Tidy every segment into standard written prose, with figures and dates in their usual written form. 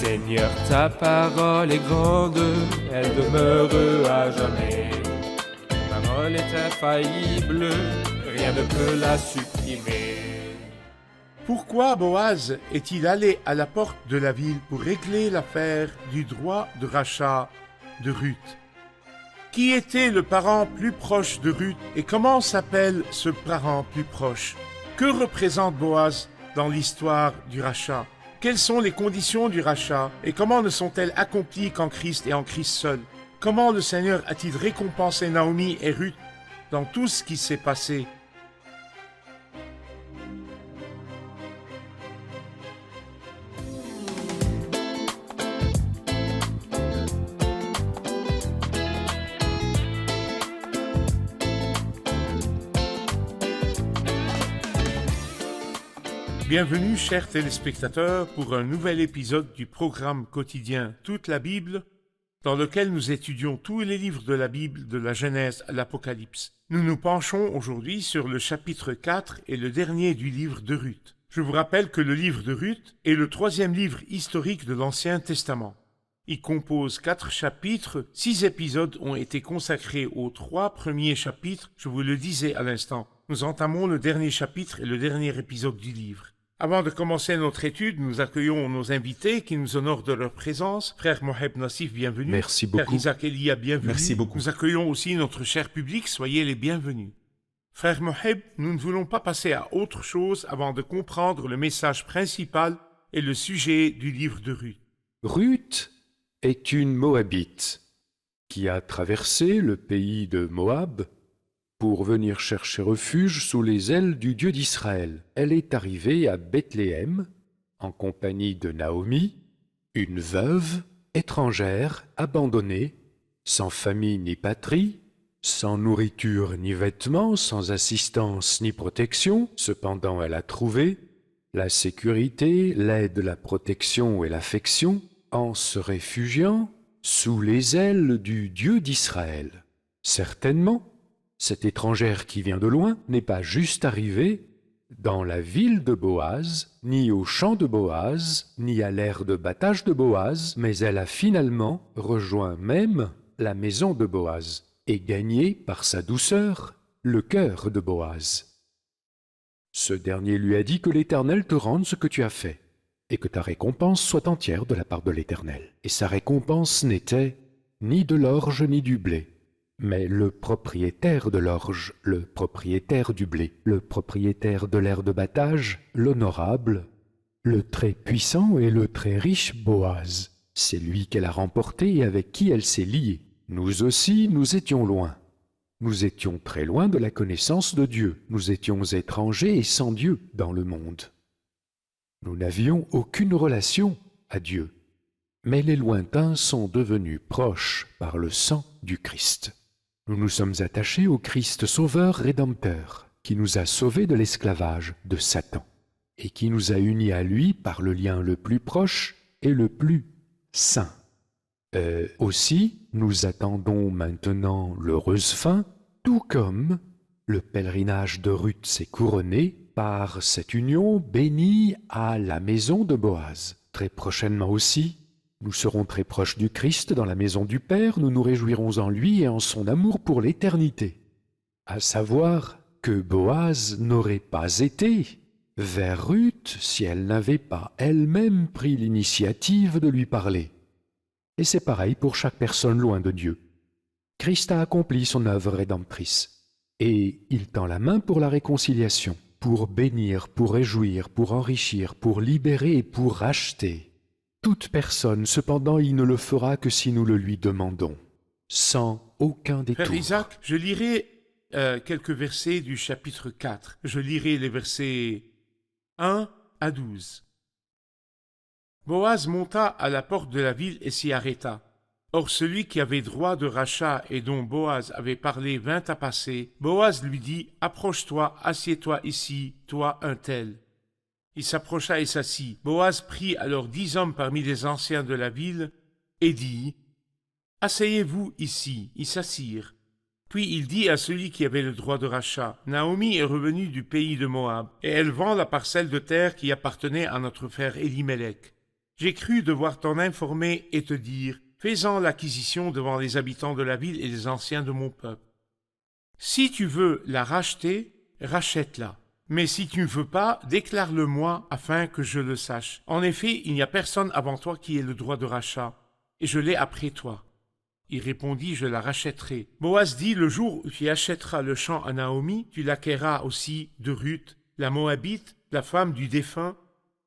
Seigneur, ta parole est grande, elle demeure à jamais. Ta parole est infaillible, rien ne peut la supprimer. Pourquoi Boaz est-il allé à la porte de la ville pour régler l'affaire du droit de rachat de Ruth? Qui était le parent plus proche de Ruth et comment s'appelle ce parent plus proche? Que représente Boaz dans l'histoire du rachat? Quelles sont les conditions du rachat et comment ne sont-elles accomplies qu'en Christ et en Christ seul? Comment le Seigneur a-t-il récompensé Naomi et Ruth dans tout ce qui s'est passé? Bienvenue, chers téléspectateurs, pour un nouvel épisode du programme quotidien Toute la Bible, dans lequel nous étudions tous les livres de la Bible, de la Genèse à l'Apocalypse. Nous nous penchons aujourd'hui sur le chapitre 4 et le dernier du livre de Ruth. Je vous rappelle que le livre de Ruth est le troisième livre historique de l'Ancien Testament. Il compose 4 chapitres, 6 épisodes ont été consacrés aux 3 premiers chapitres, je vous le disais à l'instant. Nous entamons le dernier chapitre et le dernier épisode du livre. Avant de commencer notre étude, nous accueillons nos invités qui nous honorent de leur présence. Frère Moheb Nassif, bienvenue. Merci beaucoup. Frère Isaac Elia, bienvenue. Merci beaucoup. Nous accueillons aussi notre cher public, soyez les bienvenus. Frère Moheb, nous ne voulons pas passer à autre chose avant de comprendre le message principal et le sujet du livre de Ruth. Ruth est une Moabite qui a traversé le pays de Moab pour venir chercher refuge sous les ailes du Dieu d'Israël. Elle est arrivée à Bethléem en compagnie de Naomi, une veuve, étrangère, abandonnée, sans famille ni patrie, sans nourriture ni vêtements, sans assistance ni protection. Cependant, elle a trouvé la sécurité, l'aide, la protection et l'affection en se réfugiant sous les ailes du Dieu d'Israël. Certainement, cette étrangère qui vient de loin n'est pas juste arrivée dans la ville de Boaz, ni au champ de Boaz, ni à l'aire de battage de Boaz, mais elle a finalement rejoint même la maison de Boaz et gagné par sa douceur le cœur de Boaz. Ce dernier lui a dit que l'Éternel te rende ce que tu as fait et que ta récompense soit entière de la part de l'Éternel. Et sa récompense n'était ni de l'orge ni du blé, mais le propriétaire de l'orge, le propriétaire du blé, le propriétaire de l'aire de battage, l'honorable, le très puissant et le très riche Boaz. C'est lui qu'elle a remporté et avec qui elle s'est liée. Nous aussi, nous étions loin. Nous étions très loin de la connaissance de Dieu. Nous étions étrangers et sans Dieu dans le monde. Nous n'avions aucune relation à Dieu. Mais les lointains sont devenus proches par le sang du Christ. Nous nous sommes attachés au Christ Sauveur Rédempteur, qui nous a sauvés de l'esclavage de Satan, et qui nous a unis à lui par le lien le plus proche et le plus saint. Aussi, nous attendons maintenant l'heureuse fin, tout comme le pèlerinage de Ruth s'est couronné par cette union bénie à la maison de Boaz. Très prochainement aussi, nous serons très proches du Christ dans la maison du Père, nous nous réjouirons en lui et en son amour pour l'éternité. À savoir que Boaz n'aurait pas été vers Ruth si elle n'avait pas elle-même pris l'initiative de lui parler. Et c'est pareil pour chaque personne loin de Dieu. Christ a accompli son œuvre rédemptrice et il tend la main pour la réconciliation, pour bénir, pour réjouir, pour enrichir, pour libérer et pour racheter. Toute personne, cependant, il ne le fera que si nous le lui demandons, sans aucun détour. Frère Isaac, je lirai quelques versets du chapitre 4. Je lirai les versets 1 à 12. Boaz monta à la porte de la ville et s'y arrêta. Or celui qui avait droit de rachat et dont Boaz avait parlé vint à passer. Boaz lui dit, « Approche-toi, assieds-toi ici, toi un tel. » Il s'approcha et s'assit. Boaz prit alors 10 hommes parmi les anciens de la ville et dit, « Asseyez-vous ici. » Ils s'assirent. Puis il dit à celui qui avait le droit de rachat, « Naomi est revenue du pays de Moab, et elle vend la parcelle de terre qui appartenait à notre frère Élimélec. J'ai cru devoir t'en informer et te dire, fais-en l'acquisition devant les habitants de la ville et les anciens de mon peuple. Si tu veux la racheter, rachète-la. Mais si tu ne veux pas, déclare-le-moi afin que je le sache. En effet, il n'y a personne avant toi qui ait le droit de rachat, et je l'ai après toi. Il répondit, je la rachèterai. Boaz dit, le jour où tu achèteras le champ à Naomi, tu l'acquerras aussi de Ruth, la Moabite, la femme du défunt,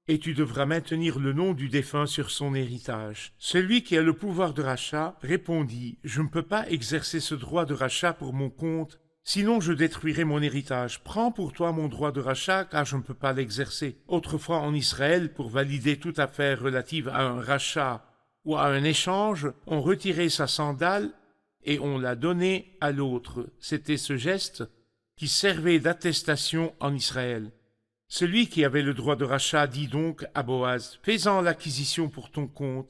et tu devras maintenir le nom du défunt sur son héritage. Celui qui a le pouvoir de rachat répondit, je ne peux pas exercer ce droit de rachat pour mon compte, sinon je détruirai mon héritage. Prends pour toi mon droit de rachat, car je ne peux pas l'exercer. Autrefois en Israël, pour valider toute affaire relative à un rachat ou à un échange, on retirait sa sandale et on la donnait à l'autre. C'était ce geste qui servait d'attestation en Israël. Celui qui avait le droit de rachat dit donc à Boaz, « Fais-en l'acquisition pour ton compte,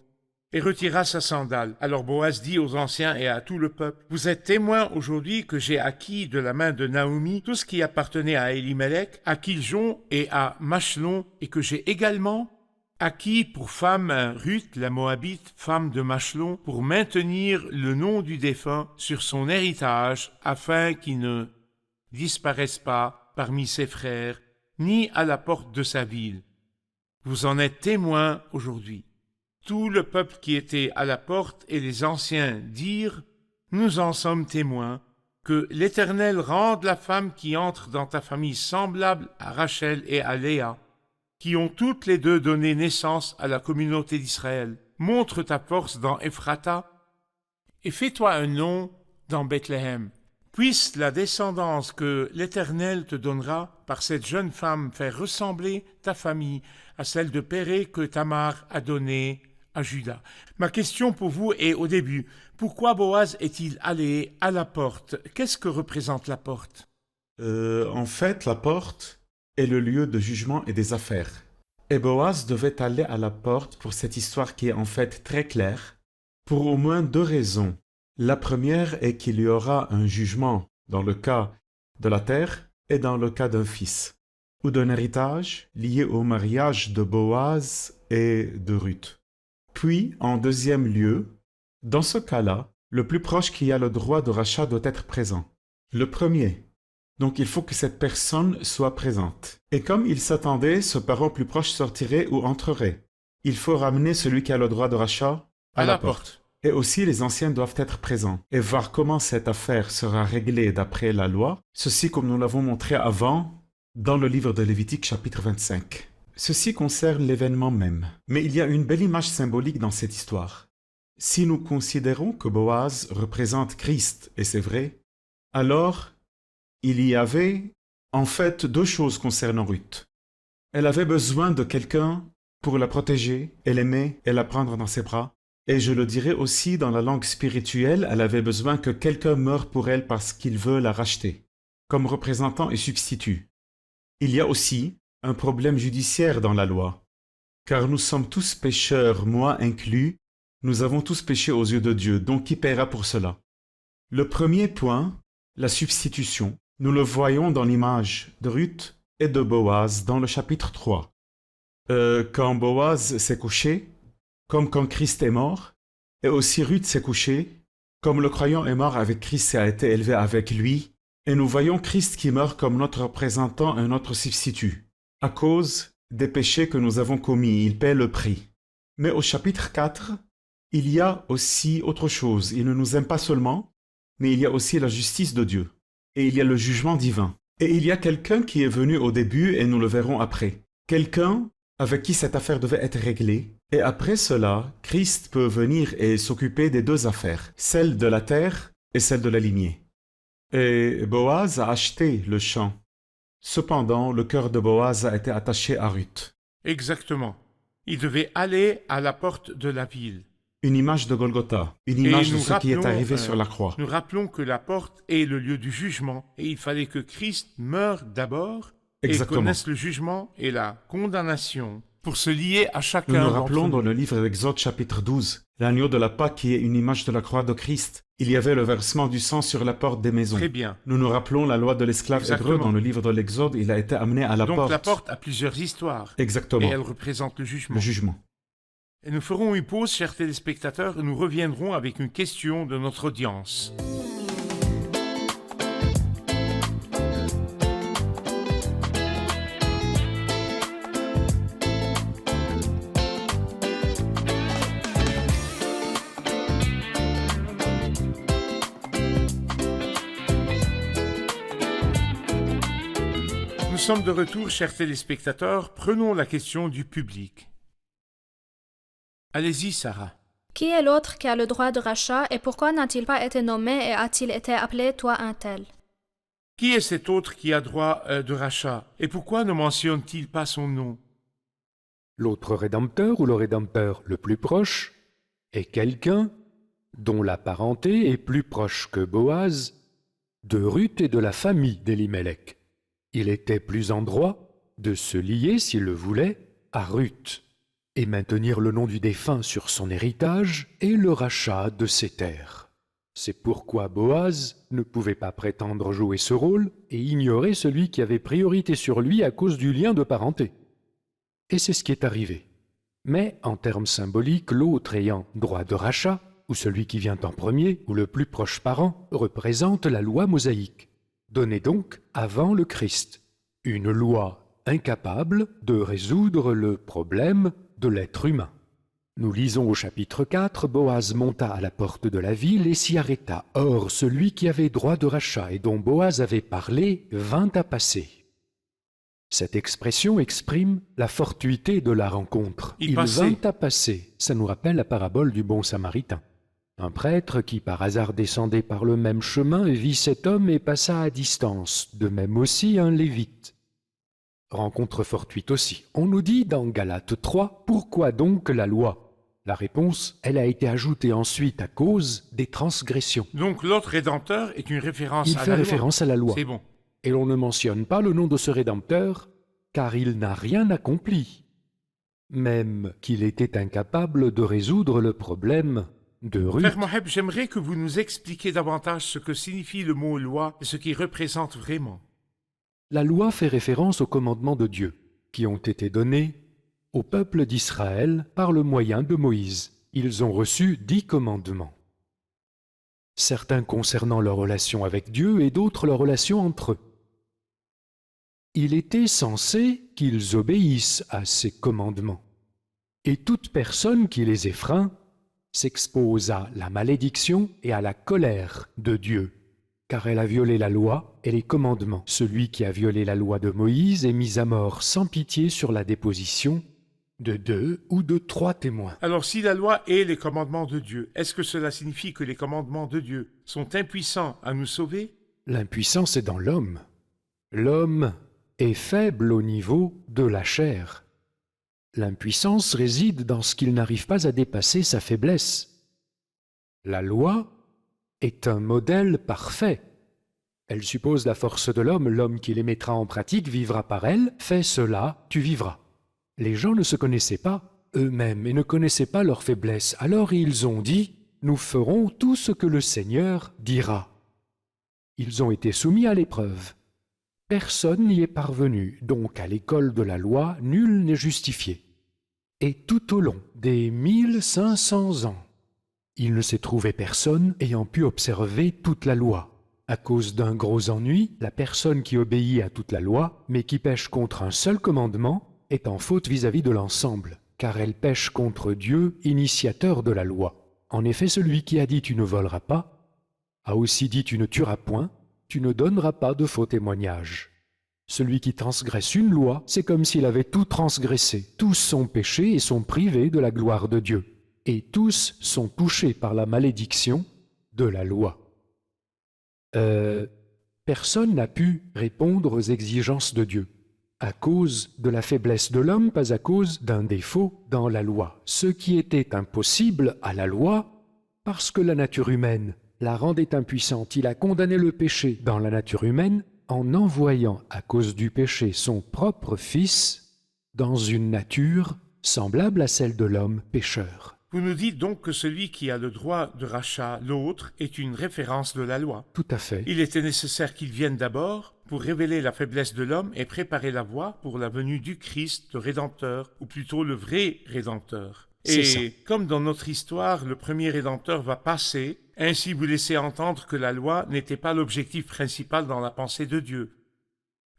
et retira sa sandale. » Alors Boaz dit aux anciens et à tout le peuple, « Vous êtes témoins aujourd'hui que j'ai acquis de la main de Naomi tout ce qui appartenait à Elimelech, à Kiljon et à Machlon, et que j'ai également acquis pour femme Ruth, la Moabite, femme de Machlon, pour maintenir le nom du défunt sur son héritage, afin qu'il ne disparaisse pas parmi ses frères, ni à la porte de sa ville. Vous en êtes témoins aujourd'hui. » Tout le peuple qui était à la porte et les anciens dirent, « Nous en sommes témoins, que l'Éternel rende la femme qui entre dans ta famille semblable à Rachel et à Léa, qui ont toutes les deux donné naissance à la communauté d'Israël. Montre ta force dans Ephrata et fais-toi un nom dans Bethléem. Puisse la descendance que l'Éternel te donnera par cette jeune femme faire ressembler ta famille à celle de Péré que Tamar a donnée à Juda. » Ma question pour vous est au début, pourquoi Boaz est-il allé à la porte? Qu'est-ce que représente la porte? En fait, la porte est le lieu de jugement et des affaires. Et Boaz devait aller à la porte pour cette histoire qui est en fait très claire, pour au moins deux raisons. La première est qu'il y aura un jugement dans le cas de la terre et dans le cas d'un fils, ou d'un héritage lié au mariage de Boaz et de Ruth. Puis, en deuxième lieu, dans ce cas-là, le plus proche qui a le droit de rachat doit être présent. Le premier. Donc il faut que cette personne soit présente. Et comme il s'attendait, ce parent plus proche sortirait ou entrerait. Il faut ramener celui qui a le droit de rachat à la porte. Et aussi les anciens doivent être présents et voir comment cette affaire sera réglée d'après la loi, ceci comme nous l'avons montré avant dans le livre de Lévitique chapitre 25. Ceci concerne l'événement même, mais il y a une belle image symbolique dans cette histoire. Si nous considérons que Boaz représente Christ, et c'est vrai, alors il y avait en fait deux choses concernant Ruth. Elle avait besoin de quelqu'un pour la protéger et l'aimer et la prendre dans ses bras. Et je le dirais aussi dans la langue spirituelle, elle avait besoin que quelqu'un meure pour elle parce qu'il veut la racheter, comme représentant et substitut. Il y a aussi un problème judiciaire dans la loi, car nous sommes tous pécheurs, moi inclus, nous avons tous péché aux yeux de Dieu, donc qui paiera pour cela? Le premier point, la substitution, nous le voyons dans l'image de Ruth et de Boaz dans le chapitre 3. Quand Boaz s'est couché, comme quand Christ est mort, et aussi Ruth s'est couchée, comme le croyant est mort avec Christ et a été élevé avec lui, et nous voyons Christ qui meurt comme notre représentant et notre substitut. À cause des péchés que nous avons commis, il paie le prix. Mais au chapitre 4, il y a aussi autre chose. Il ne nous aime pas seulement, mais il y a aussi la justice de Dieu. Et il y a le jugement divin. Et il y a quelqu'un qui est venu au début, et nous le verrons après. Quelqu'un avec qui cette affaire devait être réglée. Et après cela, Christ peut venir et s'occuper des deux affaires, celle de la terre et celle de la lignée. Et Boaz a acheté le champ. Cependant, le cœur de Boaz a été attaché à Ruth. Exactement. Il devait aller à la porte de la ville. Une image de Golgotha, une Et image de nous ce qui est rappelons, arrivé sur la croix. Nous rappelons que la porte est le lieu du jugement, et il fallait que Christ meure d'abord et Exactement. connaisse le jugement et la condamnation pour se lier à chacun Nous nous d'entre rappelons nous. dans le livre d'Exode chapitre 12, l'agneau de la Pâque qui est une image de la croix de Christ. Il y avait le versement du sang sur la porte des maisons. Très bien. Nous nous rappelons la loi de l'esclave Exactement. hébreu dans le livre de l'Exode, il a été amené à la Donc porte. la porte a plusieurs histoires. Exactement. Et elle représente le jugement. Le jugement. Et nous ferons une pause, chers téléspectateurs, et nous reviendrons avec une question de notre audience. Nous sommes de retour, chers téléspectateurs. Prenons la question du public. Allez-y, Sarah. Qui est l'autre qui a le droit de rachat et pourquoi n'a-t-il pas été nommé et a-t-il été appelé toi un tel? Qui est cet autre qui a droit de rachat et pourquoi ne mentionne-t-il pas son nom? L'autre rédempteur ou le rédempteur le plus proche est quelqu'un dont la parenté est plus proche que Boaz, de Ruth et de la famille d'Elimelech. Il était plus en droit de se lier, s'il le voulait, à Ruth et maintenir le nom du défunt sur son héritage et le rachat de ses terres. C'est pourquoi Boaz ne pouvait pas prétendre jouer ce rôle et ignorer celui qui avait priorité sur lui à cause du lien de parenté. Et c'est ce qui est arrivé. Mais, en termes symboliques, l'autre ayant droit de rachat, ou celui qui vient en premier, ou le plus proche parent, représente la loi mosaïque, donnée donc avant le Christ. Une loi incapable de résoudre le problème de l'être humain. Nous lisons au chapitre 4, Boaz monta à la porte de la ville et s'y arrêta. Or, celui qui avait droit de rachat et dont Boaz avait parlé vint à passer. Cette expression exprime la fortuité de la rencontre. Il vint à passer. Ça nous rappelle la parabole du bon samaritain. Un prêtre qui par hasard descendait par le même chemin vit cet homme et passa à distance, de même aussi un lévite. Rencontre fortuite aussi. On nous dit dans Galates 3, pourquoi donc la loi? La réponse, elle a été ajoutée ensuite à cause des transgressions. Donc l'autre rédempteur est une référence à la loi. Il fait référence à la loi. C'est bon. Et l'on ne mentionne pas le nom de ce rédempteur, car il n'a rien accompli, même qu'il était incapable de résoudre le problème de Ruth. Frère Moheb, j'aimerais que vous nous expliquiez davantage ce que signifie le mot loi et ce qu'il représente vraiment. La loi fait référence aux commandements de Dieu, qui ont été donnés au peuple d'Israël par le moyen de Moïse. Ils ont reçu 10 commandements. Certains concernant leur relation avec Dieu et d'autres leur relation entre eux. Il était censé qu'ils obéissent à ces commandements. Et toute personne qui les effreint s'expose à la malédiction et à la colère de Dieu, car elle a violé la loi et les commandements. Celui qui a violé la loi de Moïse est mis à mort sans pitié sur la déposition de 2 ou de 3 témoins. Alors si la loi est les commandements de Dieu, est-ce que cela signifie que les commandements de Dieu sont impuissants à nous sauver? L'impuissance est dans l'homme. L'homme est faible au niveau de la chair. L'impuissance réside dans ce qu'il n'arrive pas à dépasser sa faiblesse. La loi est un modèle parfait. Elle suppose la force de l'homme. L'homme qui les mettra en pratique vivra par elle. Fais cela, tu vivras. Les gens ne se connaissaient pas eux-mêmes et ne connaissaient pas leur faiblesse. Alors ils ont dit, nous ferons tout ce que le Seigneur dira. Ils ont été soumis à l'épreuve. Personne n'y est parvenu, donc à l'école de la loi, nul n'est justifié. Et tout au long des 1500 ans, il ne s'est trouvé personne ayant pu observer toute la loi. À cause d'un gros ennui, la personne qui obéit à toute la loi, mais qui pêche contre un seul commandement, est en faute vis-à-vis de l'ensemble, car elle pêche contre Dieu, initiateur de la loi. En effet, celui qui a dit « tu ne voleras pas » a aussi dit « tu ne tueras point », tu ne donneras pas de faux témoignages. Celui qui transgresse une loi, c'est comme s'il avait tout transgressé. Tous sont péchés et sont privés de la gloire de Dieu. Et tous sont touchés par la malédiction de la loi. Personne n'a pu répondre aux exigences de Dieu, à cause de la faiblesse de l'homme, pas à cause d'un défaut dans la loi. Ce qui était impossible à la loi, parce que la nature humaine la rendait impuissante. Il a condamné le péché dans la nature humaine en envoyant à cause du péché son propre Fils dans une nature semblable à celle de l'homme pécheur. Vous nous dites donc que celui qui a le droit de rachat, l'autre, est une référence de la loi. Tout à fait. Il était nécessaire qu'il vienne d'abord pour révéler la faiblesse de l'homme et préparer la voie pour la venue du Christ, le Rédempteur, ou plutôt le vrai Rédempteur. C'est ça. Et comme dans notre histoire, le premier Rédempteur va passer, ainsi vous laissez entendre que la loi n'était pas l'objectif principal dans la pensée de Dieu.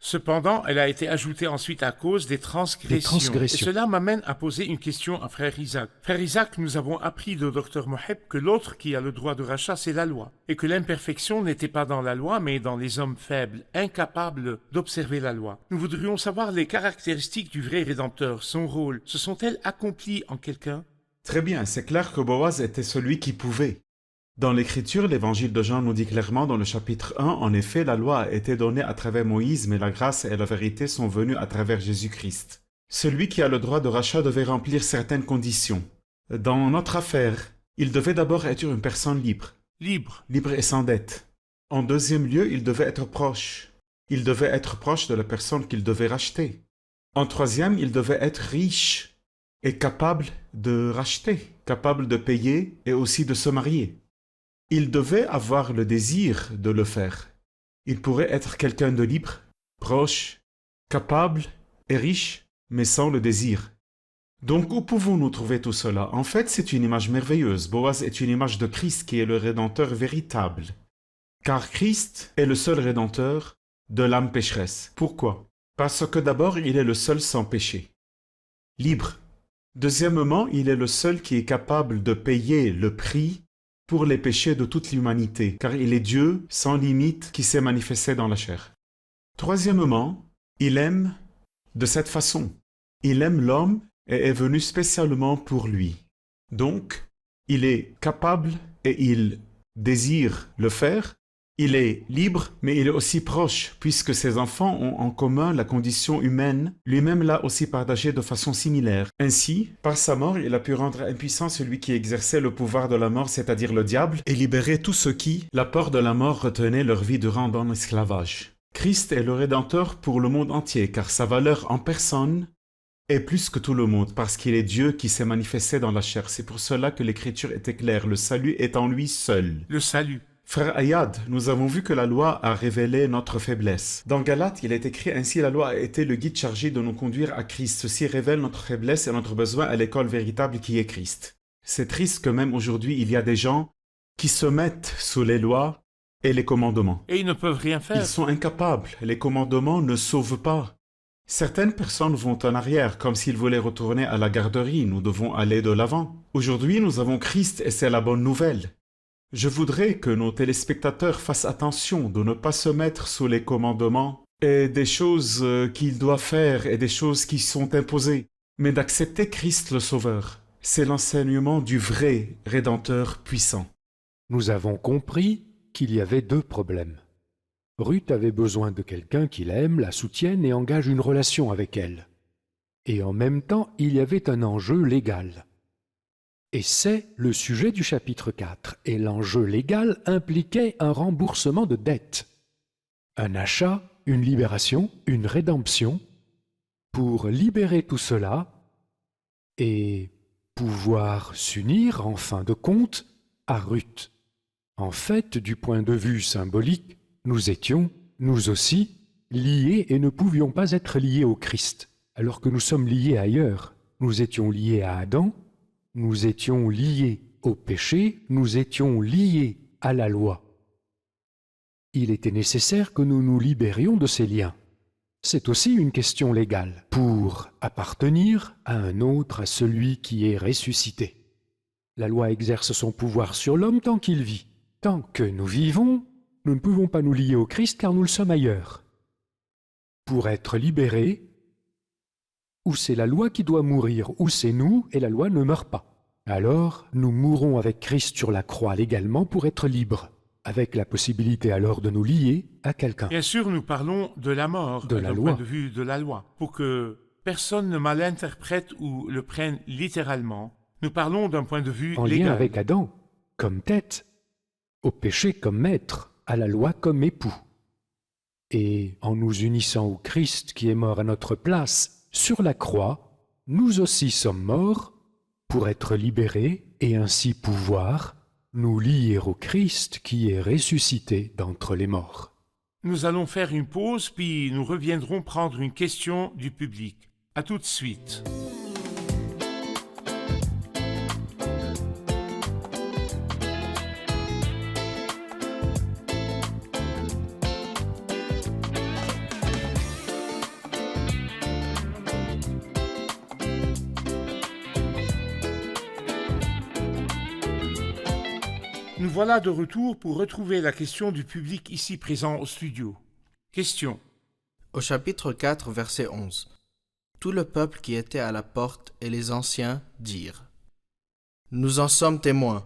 Cependant, elle a été ajoutée ensuite à cause des transgressions. Et cela m'amène à poser une question à Frère Isaac. Frère Isaac, nous avons appris de Dr Moheb que l'autre qui a le droit de rachat, c'est la loi. Et que l'imperfection n'était pas dans la loi, mais dans les hommes faibles, incapables d'observer la loi. Nous voudrions savoir les caractéristiques du vrai Rédempteur, son rôle. Se sont-elles accomplies en quelqu'un? Très bien, c'est clair que Boaz était celui qui pouvait. Dans l'Écriture, l'Évangile de Jean nous dit clairement dans le chapitre 1, en effet, la loi a été donnée à travers Moïse, mais la grâce et la vérité sont venues à travers Jésus-Christ. Celui qui a le droit de rachat devait remplir certaines conditions. Dans notre affaire, il devait d'abord être une personne libre. Libre. Libre et sans dette. En deuxième lieu, il devait être proche. Il devait être proche de la personne qu'il devait racheter. En troisième, il devait être riche et capable de racheter, capable de payer et aussi de se marier. Il devait avoir le désir de le faire. Il pourrait être quelqu'un de libre, proche, capable et riche, mais sans le désir. Donc où pouvons-nous trouver tout cela? En fait, c'est une image merveilleuse. Boaz est une image de Christ qui est le Rédempteur véritable. Car Christ est le seul Rédempteur de l'âme pécheresse. Pourquoi? Parce que d'abord, il est le seul sans péché. Libre. Deuxièmement, il est le seul qui est capable de payer le prix pour les péchés de toute l'humanité, car il est Dieu sans limite qui s'est manifesté dans la chair. Troisièmement, il aime de cette façon. Il aime l'homme et est venu spécialement pour lui. Donc, il est capable et il désire le faire. Il est libre, mais il est aussi proche, puisque ses enfants ont en commun la condition humaine, lui-même l'a aussi partagée de façon similaire. Ainsi, par sa mort, il a pu rendre impuissant celui qui exerçait le pouvoir de la mort, c'est-à-dire le diable, et libérer tous ceux qui, la peur de la mort, retenaient leur vie durant en esclavage. Christ est le Rédempteur pour le monde entier, car sa valeur en personne est plus que tout le monde, parce qu'il est Dieu qui s'est manifesté dans la chair. C'est pour cela que l'Écriture était claire, le salut est en lui seul. Le salut. Frère Ayad, nous avons vu que la loi a révélé notre faiblesse. Dans Galates, il est écrit ainsi: la loi a été le guide chargé de nous conduire à Christ. Ceci révèle notre faiblesse et notre besoin à l'école véritable qui est Christ. C'est triste que même aujourd'hui, il y a des gens qui se mettent sous les lois et les commandements. Et ils ne peuvent rien faire. Ils sont incapables. Les commandements ne sauvent pas. Certaines personnes vont en arrière, comme s'ils voulaient retourner à la garderie. Nous devons aller de l'avant. Aujourd'hui, nous avons Christ et c'est la bonne nouvelle. Je voudrais que nos téléspectateurs fassent attention de ne pas se mettre sous les commandements et des choses qu'ils doivent faire et des choses qui sont imposées, mais d'accepter Christ le Sauveur. C'est l'enseignement du vrai Rédempteur puissant. Nous avons compris qu'il y avait deux problèmes. Ruth avait besoin de quelqu'un qui l'aime, la soutienne et engage une relation avec elle. Et en même temps, il y avait un enjeu légal. Et c'est le sujet du chapitre 4. Et l'enjeu légal impliquait un remboursement de dettes. Un achat, une libération, une rédemption, pour libérer tout cela et pouvoir s'unir, en fin de compte, à Ruth. En fait, du point de vue symbolique, nous étions, nous aussi, liés et ne pouvions pas être liés au Christ, alors que nous sommes liés ailleurs. Nous étions liés à Adam, nous étions liés au péché, nous étions liés à la loi. Il était nécessaire que nous nous libérions de ces liens. C'est aussi une question légale, pour appartenir à un autre, à celui qui est ressuscité. La loi exerce son pouvoir sur l'homme tant qu'il vit. Tant que nous vivons, nous ne pouvons pas nous lier au Christ car nous le sommes ailleurs. Pour être libérés, ou c'est la loi qui doit mourir, ou c'est nous et la loi ne meurt pas. Alors, nous mourrons avec Christ sur la croix légalement pour être libres, avec la possibilité alors de nous lier à quelqu'un. Bien sûr, nous parlons de la mort, De la d'un loi. point de vue de la loi, pour que personne ne malinterprète ou le prenne littéralement. Nous parlons d'un point de vue En légal. lien avec Adam, comme tête, au péché comme maître, à la loi comme époux. Et en nous unissant au Christ qui est mort à notre place sur la croix, nous aussi sommes morts pour être libérés et ainsi pouvoir nous lier au Christ qui est ressuscité d'entre les morts. Nous allons faire une pause, puis nous reviendrons prendre une question du public. À tout de suite. Nous voilà de retour pour retrouver la question du public ici présent au studio. Question. Au chapitre 4, verset 11. Tout le peuple qui était à la porte et les anciens dirent: Nous en sommes témoins.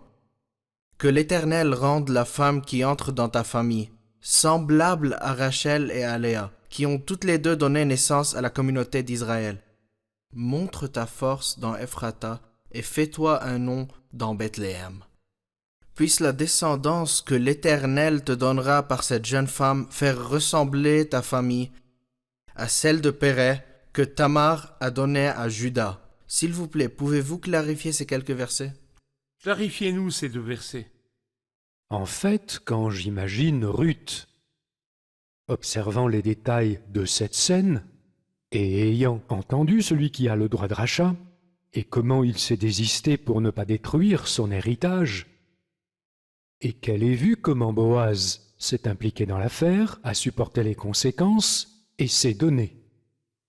Que l'Éternel rende la femme qui entre dans ta famille semblable à Rachel et à Léa, qui ont toutes les deux donné naissance à la communauté d'Israël. Montre ta force dans Ephrata et fais-toi un nom dans Bethléem. Puisse la descendance que l'Éternel te donnera par cette jeune femme faire ressembler ta famille à celle de Péret que Tamar a donnée à Juda. S'il vous plaît, pouvez-vous clarifier ces quelques versets? Clarifiez-nous ces 2 versets. En fait, quand j'imagine Ruth, observant les détails de cette scène, et ayant entendu celui qui a le droit de rachat, et comment il s'est désisté pour ne pas détruire son héritage, et qu'elle ait vu comment Boaz s'est impliqué dans l'affaire, a supporté les conséquences, et s'est donné,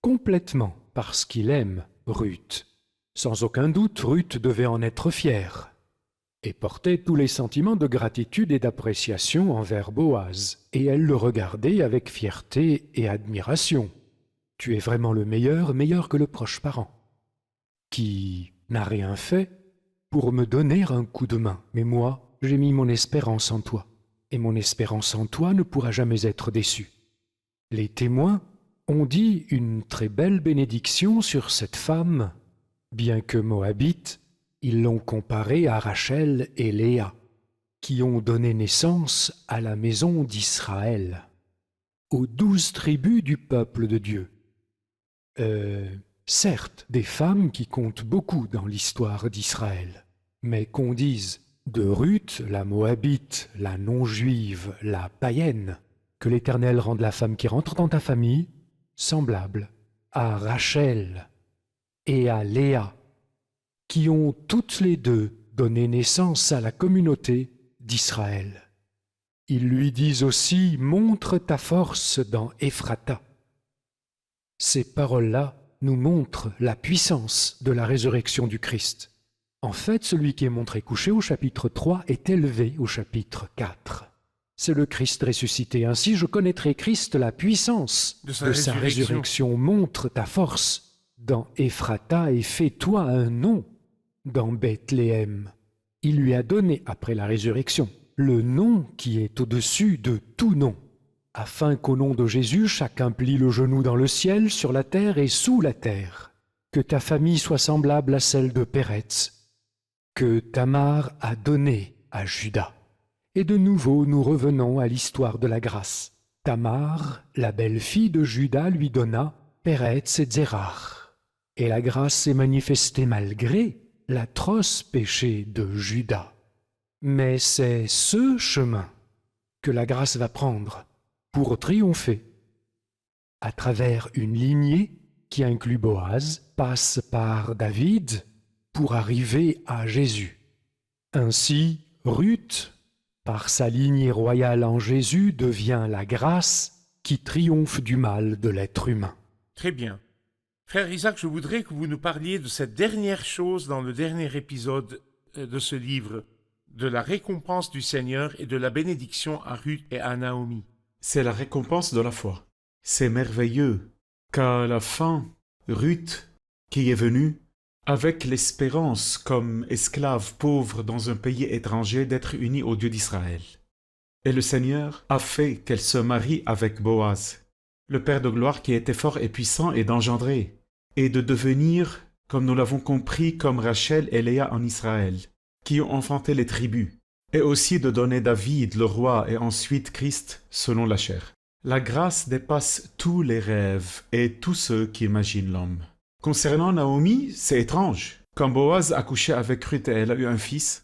complètement parce qu'il aime Ruth. Sans aucun doute, Ruth devait en être fière, et portait tous les sentiments de gratitude et d'appréciation envers Boaz, et elle le regardait avec fierté et admiration. Tu es vraiment le meilleur, meilleur que le proche parent, qui n'a rien fait pour me donner un coup de main. Mais moi, j'ai mis mon espérance en toi, et mon espérance en toi ne pourra jamais être déçue. Les témoins ont dit une très belle bénédiction sur cette femme, bien que moabite. Ils l'ont comparée à Rachel et Léa, qui ont donné naissance à la maison d'Israël, aux 12 tribus du peuple de Dieu. Certes, des femmes qui comptent beaucoup dans l'histoire d'Israël, mais qu'on dise de Ruth, la moabite, la non-juive, la païenne, que l'Éternel rende la femme qui rentre dans ta famille semblable à Rachel et à Léa, qui ont toutes les deux donné naissance à la communauté d'Israël. Ils lui disent aussi « Montre ta force dans Ephrata ». Ces paroles-là nous montrent la puissance de la résurrection du Christ. En fait, celui qui est montré couché au chapitre 3 est élevé au chapitre 4. C'est le Christ ressuscité. Ainsi, je connaîtrai Christ, la puissance de sa résurrection. Montre ta force dans Ephrata et fais-toi un nom dans Bethléem. Il lui a donné, après la résurrection, le nom qui est au-dessus de tout nom, afin qu'au nom de Jésus, chacun plie le genou dans le ciel, sur la terre et sous la terre, que ta famille soit semblable à celle de Péretz, que Tamar a donné à Juda. Et de nouveau, nous revenons à l'histoire de la grâce. Tamar, la belle-fille de Juda, lui donna Péretz et Zérar. Et la grâce s'est manifestée malgré l'atroce péché de Juda. Mais c'est ce chemin que la grâce va prendre pour triompher. À travers une lignée qui inclut Boaz, passe par David pour arriver à Jésus. Ainsi, Ruth, par sa lignée royale en Jésus, devient la grâce qui triomphe du mal de l'être humain. Très bien. Frère Isaac, je voudrais que vous nous parliez de cette dernière chose dans le dernier épisode de ce livre, de la récompense du Seigneur et de la bénédiction à Ruth et à Naomi. C'est la récompense de la foi. C'est merveilleux qu'à la fin, Ruth, qui est venue, avec l'espérance comme esclave pauvre dans un pays étranger d'être unie au Dieu d'Israël. Et le Seigneur a fait qu'elle se marie avec Boaz, le Père de gloire qui était fort et puissant et d'engendrer, et de devenir, comme nous l'avons compris, comme Rachel et Léa en Israël, qui ont enfanté les tribus, et aussi de donner David le roi et ensuite Christ selon la chair. La grâce dépasse tous les rêves et tous ceux qui imaginent l'homme. Concernant Naomi, c'est étrange. Quand Boaz a couché avec Ruth et elle a eu un fils,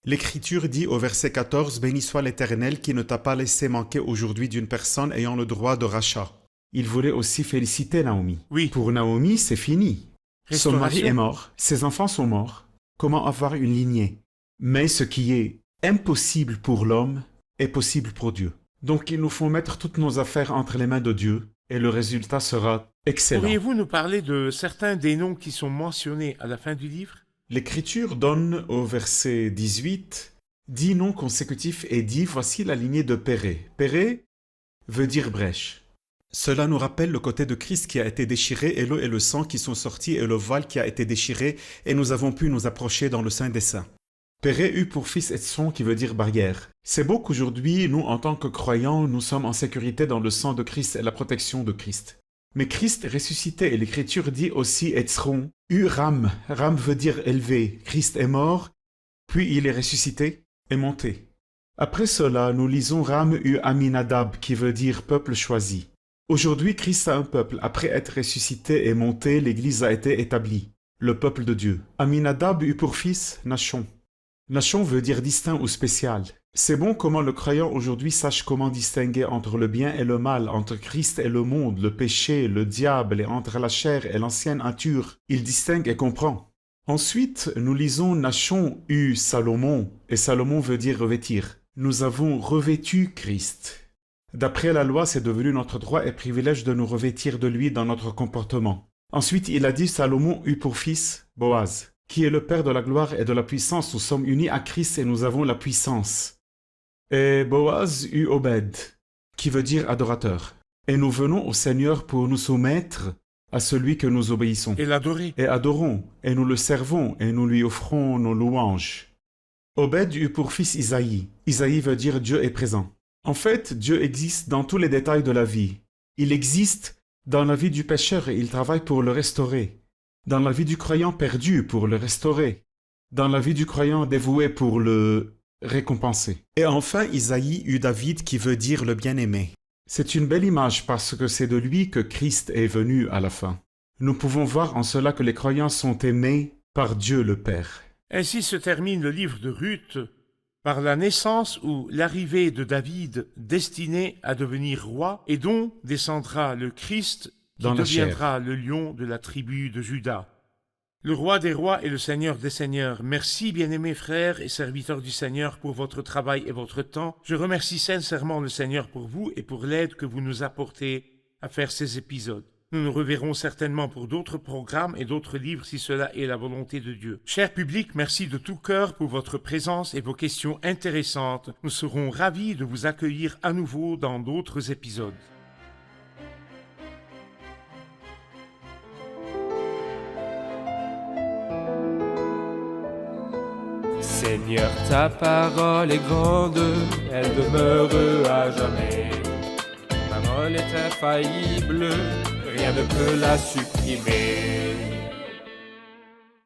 l'Écriture dit au verset 14 « Béni soit l'Éternel qui ne t'a pas laissé manquer aujourd'hui d'une personne ayant le droit de rachat. » Il voulait aussi féliciter Naomi. Oui. Pour Naomi, c'est fini. Son mari est mort, ses enfants sont morts. Comment avoir une lignée? Mais ce qui est impossible pour l'homme est possible pour Dieu. Donc il nous faut mettre toutes nos affaires entre les mains de Dieu et le résultat sera excellent. Pourriez-vous nous parler de certains des noms qui sont mentionnés à la fin du livre? L'Écriture donne au verset 18 10 noms consécutifs et dit voici la lignée de Péré. Péré veut dire brèche. Cela nous rappelle le côté de Christ qui a été déchiré et l'eau et le sang qui sont sortis et le voile qui a été déchiré et nous avons pu nous approcher dans le Saint des Saints. Péré eut pour fils Etson qui veut dire barrière. C'est beau qu'aujourd'hui, nous en tant que croyants, nous sommes en sécurité dans le sang de Christ et la protection de Christ. Mais Christ est ressuscité et l'Écriture dit aussi Etzron, Ram. Ram veut dire élevé. Christ est mort, puis il est ressuscité et monté. Après cela, nous lisons Ram Aminadab qui veut dire peuple choisi. Aujourd'hui, Christ a un peuple. Après être ressuscité et monté, l'Église a été établie, le peuple de Dieu. Aminadab eut pour fils Nachon. Nachon veut dire distinct ou spécial. C'est bon comment le croyant aujourd'hui sache comment distinguer entre le bien et le mal, entre Christ et le monde, le péché, le diable, et entre la chair et l'ancienne nature. Il distingue et comprend. Ensuite, nous lisons Nachon eut Salomon, et Salomon veut dire revêtir. Nous avons revêtu Christ. D'après la loi, c'est devenu notre droit et privilège de nous revêtir de lui dans notre comportement. Ensuite, il a dit Salomon eut pour fils Boaz, qui est le Père de la gloire et de la puissance. Nous sommes unis à Christ et nous avons la puissance. Et Boaz eut Obed, qui veut dire adorateur. Et nous venons au Seigneur pour nous soumettre à celui que nous obéissons. Et l'adorer. Et adorons, et nous le servons, et nous lui offrons nos louanges. Obed eut pour fils Isaïe. Isaïe veut dire Dieu est présent. En fait, Dieu existe dans tous les détails de la vie. Il existe dans la vie du pécheur et il travaille pour le restaurer. Dans la vie du croyant perdu pour le restaurer. Dans la vie du croyant dévoué pour le récompenser. Et enfin, Isaïe eut David qui veut dire le bien-aimé. C'est une belle image parce que c'est de lui que Christ est venu à la fin. Nous pouvons voir en cela que les croyants sont aimés par Dieu le Père. Ainsi se termine le livre de Ruth par la naissance ou l'arrivée de David destiné à devenir roi et dont descendra le Christ qui deviendra le lion de la tribu de Juda. Le roi des rois et le Seigneur des seigneurs, merci bien-aimés frères et serviteurs du Seigneur pour votre travail et votre temps. Je remercie sincèrement le Seigneur pour vous et pour l'aide que vous nous apportez à faire ces épisodes. Nous nous reverrons certainement pour d'autres programmes et d'autres livres si cela est la volonté de Dieu. Cher public, merci de tout cœur pour votre présence et vos questions intéressantes. Nous serons ravis de vous accueillir à nouveau dans d'autres épisodes. Seigneur, ta parole est grande, elle demeure à jamais. Ta parole est infaillible, rien ne peut la supprimer.